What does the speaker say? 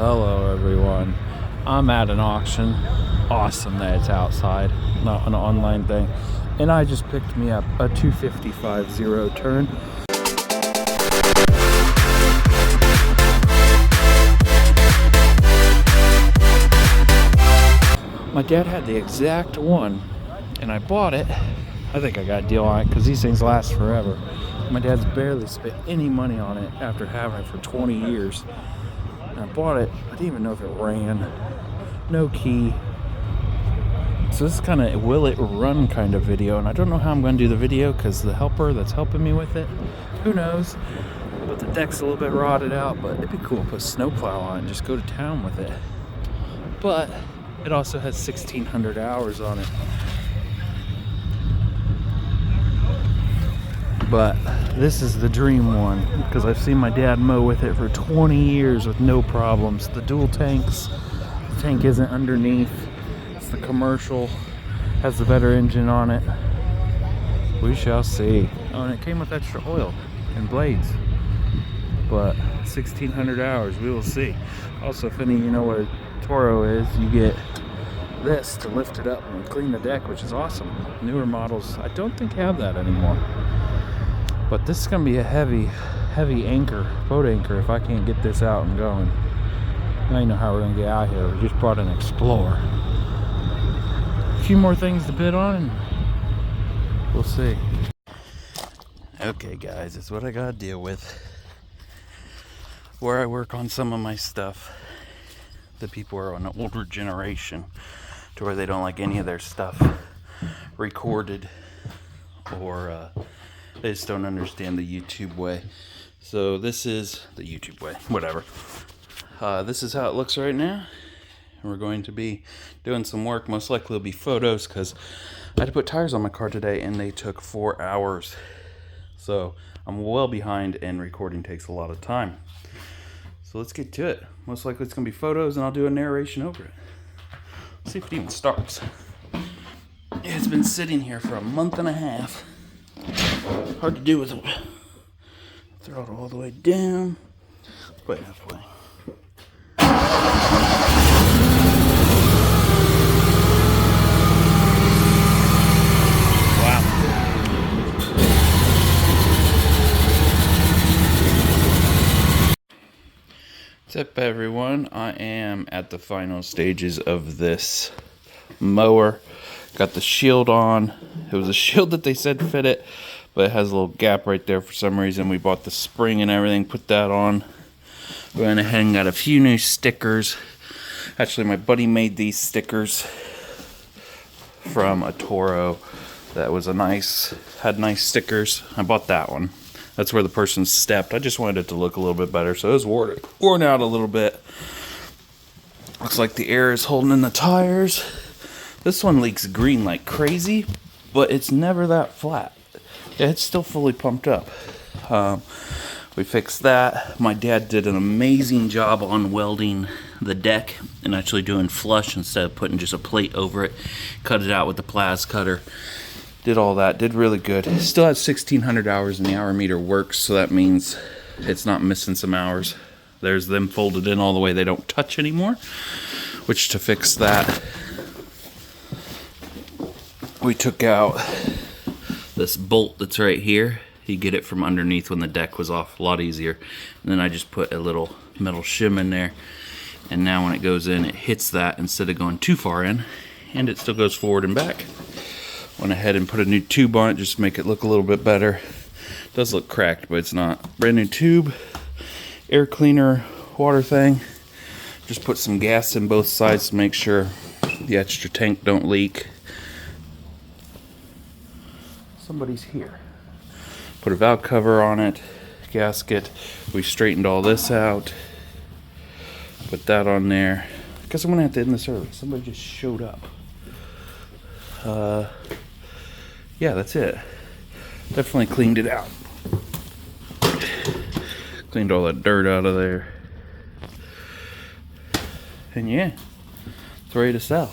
Hello everyone. I'm at an auction. Awesome that it's outside, not an online thing. And I just picked me up a 255 zero turn. My dad had the exact one and I bought it. I think I got a deal on it because these things last forever. My dad's barely spent any money on it after having it for 20 years. And I bought it, I didn't even know if it ran. No key. So this is kind of will it run kind of video, and I don't know how I'm going to do the video because the helper that's helping me with it, who knows. But the deck's a little bit rotted out, but it'd be cool to put a snowplow on it and just go to town with it. But it also has 1,600 hours on it. But this is the dream one because I've seen my dad mow with it for 20 years with no problems. The dual tanks, the tank isn't underneath. It's the commercial, has the better engine on it. We shall see. Oh, and it came with extra oil and blades. But 1,600 hours, we will see. Also, if any of you know what a Toro is, you get this to lift it up and clean the deck, which is awesome. Newer models, I don't think have that anymore. But this is going to be a heavy anchor, boat anchor, if I can't get this out and going. Now you know how we're going to get out here. We just brought an Explorer. A few more things to bid on, and we'll see. Okay, guys, that's what I got to deal with. Where I work on some of my stuff, the people are on an older generation to where they don't like any of their stuff recorded, or they just don't understand the YouTube way. So this is the YouTube way, whatever. This is how it looks right now. And we're going to be doing some work. Most likely it'll be photos because I had to put tires on my car today and they took 4 hours. So I'm well behind and recording takes a lot of time. So let's get to it. Most likely it's going to be photos and I'll do a narration over it. Let's see if it even starts. It's been sitting here for a month and a half. Hard to do with it. Throttle all the way down. Put it halfway. Wow. What's up, everyone? I am at the final stages of this mower. Got the shield on. It was a shield that they said fit it, but it has a little gap right there for some reason. We bought the spring and everything, put that on. We went ahead and got a few new stickers. Actually, my buddy made these stickers from a Toro that was had nice stickers. I bought that one. That's where the person stepped. I just wanted it to look a little bit better, so it was worn out a little bit. Looks like the air is holding in the tires. This one leaks green like crazy, but it's never that flat. Yeah, it's still fully pumped up. We fixed that. My dad did an amazing job on welding the deck and actually doing flush instead of putting just a plate over it. Cut it out with the plas cutter. Did all that. Did really good. Still has 1,600 hours and the hour meter works, so that means it's not missing some hours. There's them folded in all the way they don't touch anymore, which to fix that, we took out this bolt that's right here. You get it from underneath when the deck was off, a lot easier. And then I just put a little metal shim in there. And now when it goes in, it hits that instead of going too far in. And it still goes forward and back. Went ahead and put a new tube on it just to make it look a little bit better. It does look cracked, but it's not. Brand new tube, air cleaner, water thing. Just put some gas in both sides to make sure the extra tank don't leak. Somebody's here. Put a valve cover on it, gasket. We straightened all this out. Put that on there. I guess I'm gonna have to end the service. Somebody just showed up. Yeah, that's it. Definitely cleaned it out. Cleaned all that dirt out of there. And yeah, it's ready to sell.